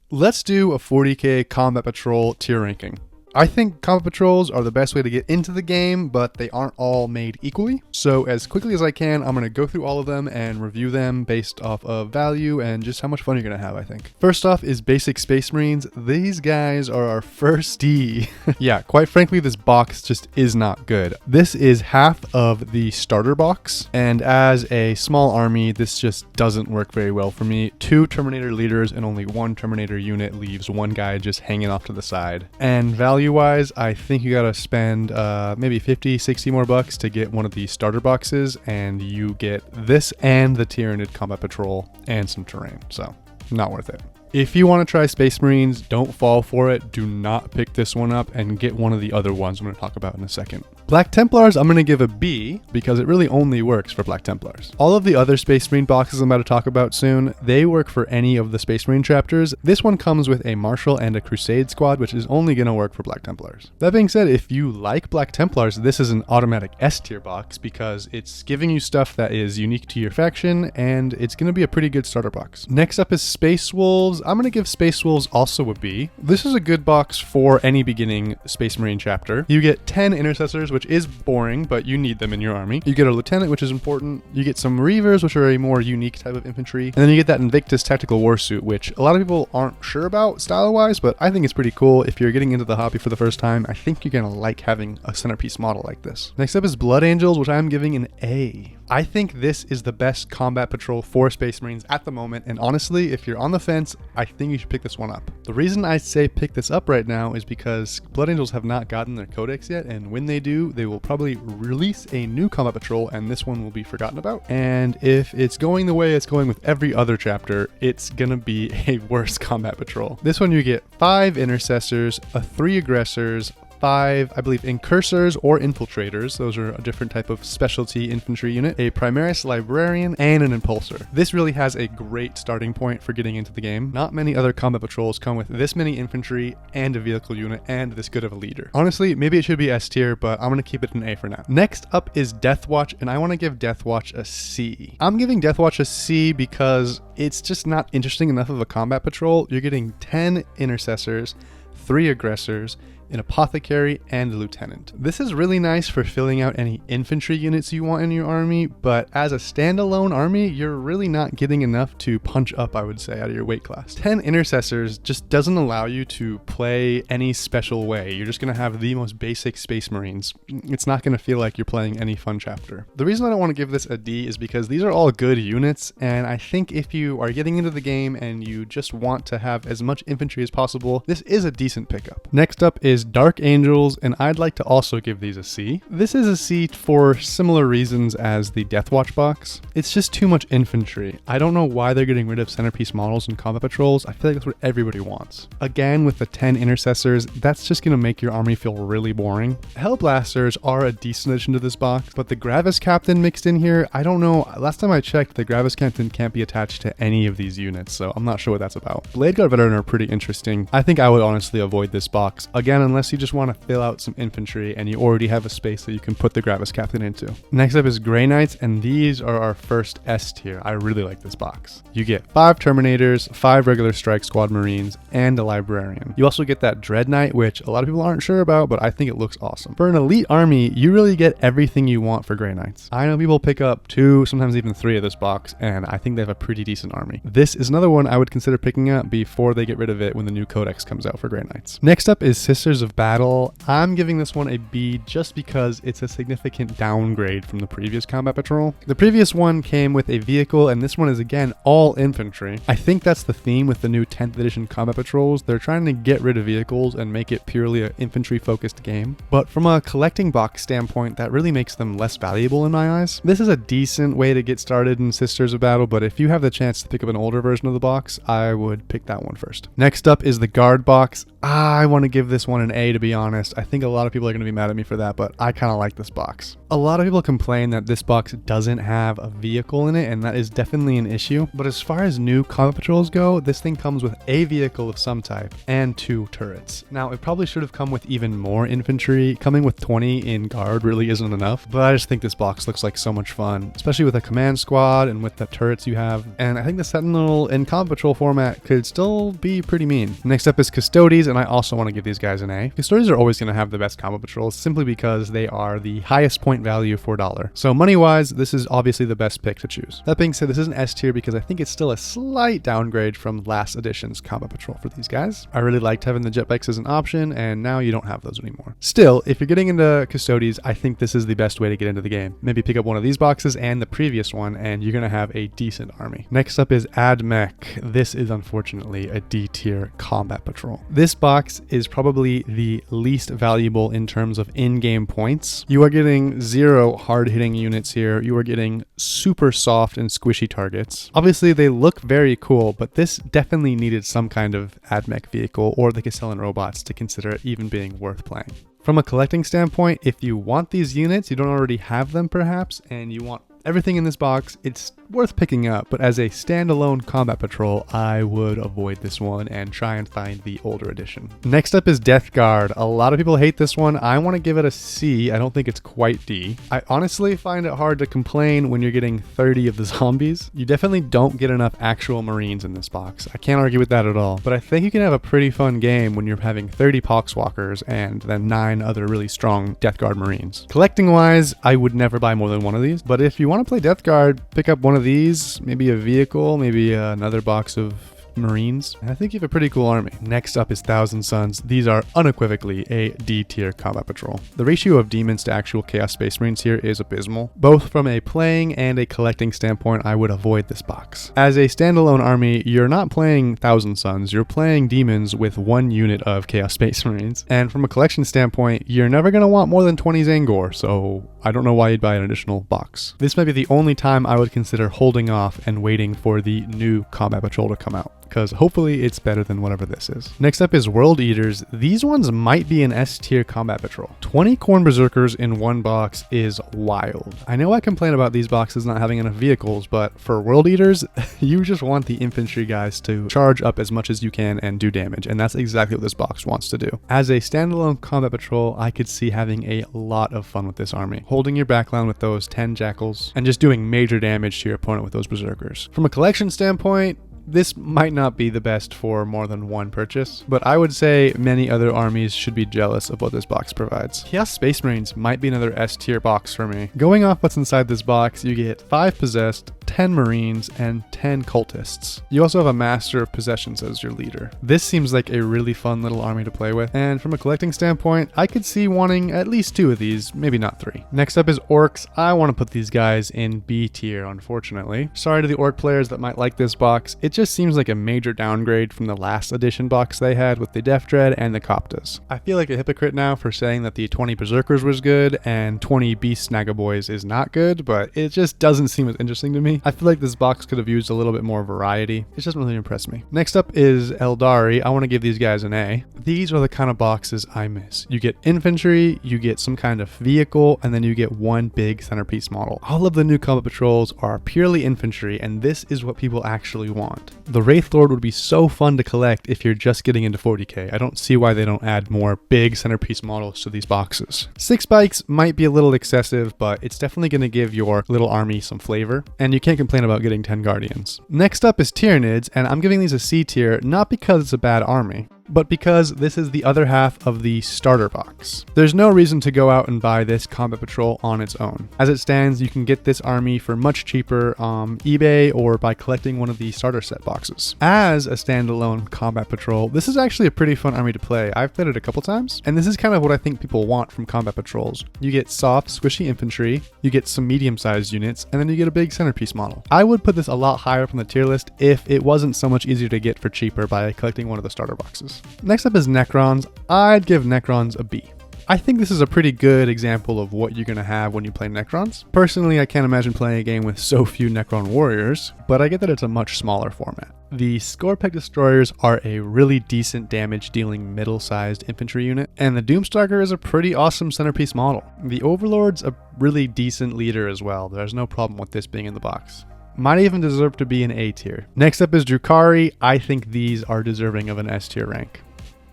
Let's do a 40k combat patrol tier ranking. I think combat patrols are the best way to get into the game, but they aren't all made equally. So as quickly as I can, I'm going to go through all of them and review them based off of value and just how much fun you're going to have, I think. First off is basic Space Marines. These guys are our first D. Yeah, quite frankly, this box just is not good. This is half of the starter box, and as a small army, this just doesn't work very well for me. 2 Terminator leaders and only 1 Terminator unit leaves 1 guy just hanging off to the side. And value wise, I think you gotta spend maybe 50, 60 more bucks to get one of these starter boxes, and you get this and the Tyranid combat patrol and some terrain, so not worth it. If you want to try Space Marines, don't fall for it. Do not pick this one up and get one of the other ones I'm going to talk about in a second. Black Templars, I'm going to give a B because it really only works for Black Templars. All of the other Space Marine boxes I'm about to talk about soon, they work for any of the Space Marine chapters. This one comes with a Marshal and a Crusade squad, which is only going to work for Black Templars. That being said, if you like Black Templars, this is an automatic S tier box because it's giving you stuff that is unique to your faction, and it's going to be a pretty good starter box. Next up is Space Wolves. I'm going to give Space Wolves also a B. This is a good box for any beginning Space Marine chapter. You get 10 Intercessors, which is boring, but you need them in your army. You get a Lieutenant, which is important. You get some Reavers, which are a more unique type of infantry. And then you get that Invictus Tactical Warsuit, which a lot of people aren't sure about style-wise, but I think it's pretty cool. If you're getting into the hobby for the first time, I think you're going to like having a centerpiece model like this. Next up is Blood Angels, which I'm giving an A. I think this is the best combat patrol for Space Marines at the moment, and honestly, if you're on the fence, I think you should pick this one up. The reason I say pick this up right now is because Blood Angels have not gotten their codex yet, and when they do, they will probably release a new combat patrol, and this one will be forgotten about. And if it's going the way it's going with every other chapter, it's gonna be a worse combat patrol. This one you get 5 Intercessors, 3 Aggressors, 5, I believe, Incursors or Infiltrators. Those are a different type of specialty infantry unit, a Primaris Librarian, and an Impulsor. This really has a great starting point for getting into the game. Not many other combat patrols come with this many infantry and a vehicle unit and this good of a leader. Honestly, maybe it should be S tier, but I'm going to keep it an A for now. Next up is Deathwatch, and I want to give Deathwatch a C. I'm giving Deathwatch a C because it's just not interesting enough of a combat patrol. You're getting 10 Intercessors, 3 Aggressors, an Apothecary, and a Lieutenant. This is really nice for filling out any infantry units you want in your army, but as a standalone army, you're really not getting enough to punch up, I would say, out of your weight class. 10 Intercessors just doesn't allow you to play any special way. You're just going to have the most basic Space Marines. It's not going to feel like you're playing any fun chapter. The reason I don't want to give this a D is because these are all good units, and I think if you are getting into the game and you just want to have as much infantry as possible, this is a decent pickup. Next up is Dark Angels, and I'd like to also give these a C. This is a C for similar reasons as the Deathwatch box. It's just too much infantry. I don't know why they're getting rid of centerpiece models and combat patrols. I feel like that's what everybody wants. Again, with the 10 Intercessors, that's just going to make your army feel really boring. Hellblasters are a decent addition to this box, but the Gravis Captain mixed in here, I don't know. Last time I checked, the Gravis Captain can't be attached to any of these units, so I'm not sure what that's about. Blade Guard Veteran are pretty interesting. I think I would honestly avoid this box. Again, unless you just want to fill out some infantry and you already have a space that you can put the Gravis Captain into. Next up is Grey Knights, and these are our first S tier. I really like this box. You get 5 Terminators, 5 regular Strike Squad Marines, and a Librarian. You also get that Dread Knight, which a lot of people aren't sure about, but I think it looks awesome. For an elite army, you really get everything you want for Grey Knights. I know people pick up 2, sometimes even 3 of this box, and I think they have a pretty decent army. This is another one I would consider picking up before they get rid of it when the new codex comes out for Grey Knights. Next up is Sisters of Battle. I'm giving this one a B just because it's a significant downgrade from the previous combat patrol. The previous one came with a vehicle, and this one is again all infantry. I think that's the theme with the new 10th edition combat patrols. They're trying to get rid of vehicles and make it purely an infantry focused game. But from a collecting box standpoint, that really makes them less valuable in my eyes. This is a decent way to get started in Sisters of Battle, but if you have the chance to pick up an older version of the box, I would pick that one first. Next up is the Guard box. I want to give this one an A, to be honest. I think a lot of people are going to be mad at me for that, but I kind of like this box. A lot of people complain that this box doesn't have a vehicle in it, and that is definitely an issue. But as far as new combat patrols go, this thing comes with a vehicle of some type and 2 turrets. Now, it probably should have come with even more infantry. Coming with 20 in guard really isn't enough, but I just think this box looks like so much fun, especially with a command squad and with the turrets you have. And I think the Sentinel in combat patrol format could still be pretty mean. Next up is Custodies, and I also want to give these guys an A. Custodies are always going to have the best combat patrols simply because they are the highest point value for $1. So money-wise, this is obviously the best pick to choose. That being said, this is an S tier because I think it's still a slight downgrade from last edition's combat patrol for these guys. I really liked having the jet bikes as an option, and now you don't have those anymore. Still, if you're getting into Custodies, I think this is the best way to get into the game. Maybe pick up one of these boxes and the previous one, and you're going to have a decent army. Next up is AdMech. This is unfortunately a D tier combat patrol. This box is probably the least valuable in terms of in-game points. You are getting 0 hard-hitting units here. You are getting super soft and squishy targets. Obviously, they look very cool, but this definitely needed some kind of AdMech vehicle, or they could sell in robots to consider it even being worth playing. From a collecting standpoint, if you want these units, you don't already have them perhaps, and you want everything in this box, it's worth picking up, but as a standalone combat patrol, I would avoid this one and try and find the older edition. Next up is Death Guard. A lot of people hate this one. I want to give it a C. I don't think it's quite D. I honestly find it hard to complain when you're getting 30 of the zombies. You definitely don't get enough actual Marines in this box. I can't argue with that at all, but I think you can have a pretty fun game when you're having 30 Poxwalkers and then 9 other really strong Death Guard Marines. Collecting wise, I would never buy more than one of these, but if you want to play Death Guard, pick up one of these, maybe a vehicle, maybe another box of Marines. I think you have a pretty cool army. Next up is Thousand Suns. These are unequivocally a D tier combat patrol. The ratio of demons to actual Chaos Space Marines here is abysmal. Both from a playing and a collecting standpoint, I would avoid this box. As a standalone army, you're not playing Thousand Suns, you're playing demons with 1 unit of Chaos Space Marines. And from a collection standpoint, you're never going to want more than 20 Zangor, so I don't know why you'd buy an additional box. This might be the only time I would consider holding off and waiting for the new combat patrol to come out, because hopefully it's better than whatever this is. Next up is World Eaters. These ones might be an S tier combat patrol. 20 Corn Berserkers in one box is wild. I know I complain about these boxes not having enough vehicles, but for World Eaters, you just want the infantry guys to charge up as much as you can and do damage, and that's exactly what this box wants to do. As a standalone combat patrol, I could see having a lot of fun with this army. Holding your backline with those 10 Jackals, and just doing major damage to your opponent with those Berserkers. From a collection standpoint, this might not be the best for more than one purchase, but I would say many other armies should be jealous of what this box provides. Chaos Space Marines might be another S tier box for me. Going off what's inside this box, you get 5 Possessed, 10 Marines, and 10 Cultists. You also have a Master of Possessions as your leader. This seems like a really fun little army to play with, and from a collecting standpoint, I could see wanting at least 2 of these, maybe not 3. Next up is Orcs. I want to put these guys in B tier, unfortunately. Sorry to the Orc players that might like this box. It just seems like a major downgrade from the last edition box they had with the Death Dread and the Coptas. I feel like a hypocrite now for saying that the 20 Berserkers was good and 20 Beast Snagaboys is not good, but it just doesn't seem as interesting to me. I feel like this box could have used a little bit more variety. It just doesn't really impress me. Next up is Eldari. I want to give these guys an A. These are the kind of boxes I miss. You get infantry, you get some kind of vehicle, and then you get one big centerpiece model. All of the new combat patrols are purely infantry, and this is what people actually want. The Wraith Lord would be so fun to collect if you're just getting into 40k. I don't see why they don't add more big centerpiece models to these boxes. 6 bikes might be a little excessive, but it's definitely going to give your little army some flavor, and you can't complain about getting 10 Guardians. Next up is Tyranids, and I'm giving these a C tier, not because it's a bad army, but because this is the other half of the starter box. There's no reason to go out and buy this combat patrol on its own. As it stands, you can get this army for much cheaper on eBay or by collecting one of the starter set boxes. As a standalone combat patrol, this is actually a pretty fun army to play. I've played it a couple times, and this is kind of what I think people want from combat patrols. You get soft, squishy infantry, you get some medium-sized units, and then you get a big centerpiece model. I would put this a lot higher up on the tier list if it wasn't so much easier to get for cheaper by collecting one of the starter boxes. Next up is Necrons. I'd give Necrons a B. I think this is a pretty good example of what you're going to have when you play Necrons. Personally, I can't imagine playing a game with so few Necron warriors, but I get that it's a much smaller format. The Scorpec Destroyers are a really decent damage dealing middle-sized infantry unit, and the Doomstalker is a pretty awesome centerpiece model. The Overlord's a really decent leader as well. There's no problem with this being in the box. Might even deserve to be an A tier. Next up is Drukhari. I think these are deserving of an S tier rank.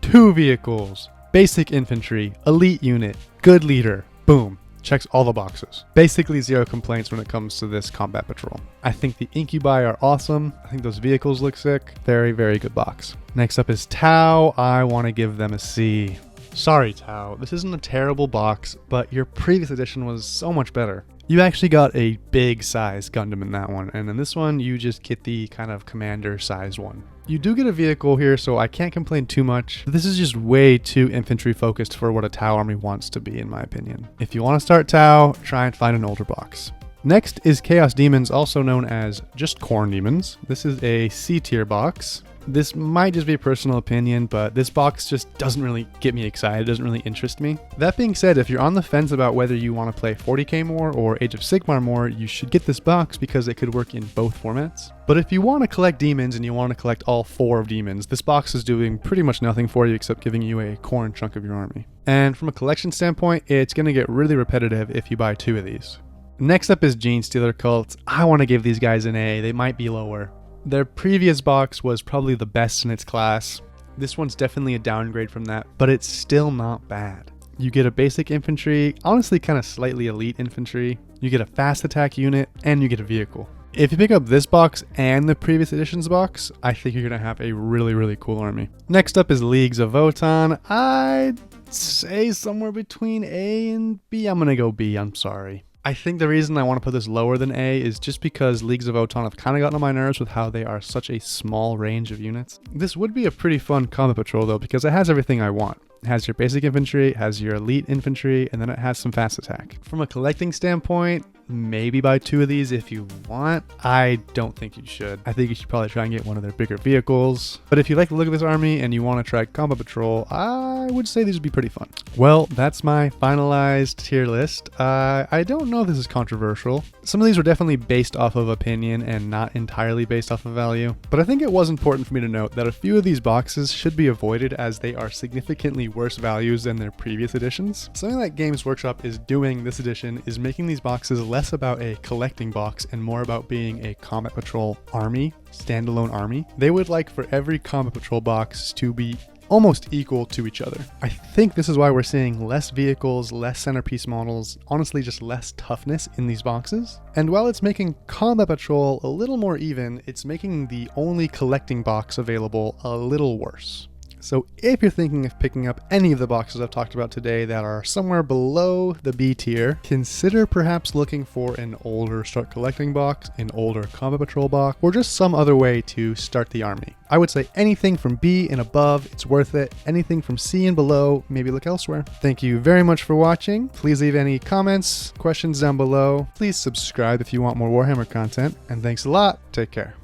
2 vehicles, basic infantry, elite unit, good leader, boom. Checks all the boxes. Basically 0 complaints when it comes to this combat patrol. I think the Incubi are awesome. I think those vehicles look sick. Very, very good box. Next up is Tau. I want to give them a C. Sorry, Tau. This isn't a terrible box, but your previous edition was so much better. You actually got a big size Gundam in that one, and in this one you just get the kind of commander size one. You do get a vehicle here, so I can't complain too much. This is just way too infantry focused for what a Tau army wants to be, in my opinion. If you want to start Tau, try and find an older box. Next is Chaos Demons, also known as just Khorne Demons. This is a C tier box. This might just be a personal opinion, but this box just doesn't really get me excited, doesn't really interest me. That being said, if you're on the fence about whether you want to play 40k more or Age of Sigmar more, you should get this box because it could work in both formats. But if you want to collect demons and you want to collect all 4 of demons, this box is doing pretty much nothing for you except giving you a Khorne chunk of your army. And from a collection standpoint, it's going to get really repetitive if you buy 2 of these. Next up is Gene Stealer Cults. I want to give these guys an A, they might be lower. Their previous box was probably the best in its class. This one's definitely a downgrade from that, but it's still not bad. You get a basic infantry, honestly kind of slightly elite infantry, you get a fast attack unit, and you get a vehicle. If you pick up this box and the previous edition's box, I think you're going to have a really, really cool army. Next up is Leagues of Votann. I'd say somewhere between A and B. I'm going to go B, I'm sorry. I think the reason I want to put this lower than A is just because Leagues of Votann have kind of gotten on my nerves with how they are such a small range of units. This would be a pretty fun combat patrol though, because it has everything I want. It has your basic infantry, it has your elite infantry, and then it has some fast attack. From a collecting standpoint, maybe buy 2 of these if you want. I don't think you should. I think you should probably try and get one of their bigger vehicles. But if you like the look of this army and you want to try combat patrol, I would say these would be pretty fun. Well, that's my finalized tier list. I don't know if this is controversial. Some of these were definitely based off of opinion and not entirely based off of value. But I think it was important for me to note that a few of these boxes should be avoided as they are significantly worse values than their previous editions. Something that Games Workshop is doing this edition is making these boxes less about a collecting box and more about being a combat patrol army, standalone army. They would like for every combat patrol box to be almost equal to each other. I think this is why we're seeing less vehicles, less centerpiece models, honestly just less toughness in these boxes. And while it's making combat patrol a little more even, it's making the only collecting box available a little worse. So if you're thinking of picking up any of the boxes I've talked about today that are somewhere below the B tier, consider perhaps looking for an older start collecting box, an older combat patrol box, or just some other way to start the army. I would say anything from B and above, it's worth it. Anything from C and below, maybe look elsewhere. Thank you very much for watching. Please leave any comments, questions down below. Please subscribe if you want more Warhammer content, and thanks a lot. Take care.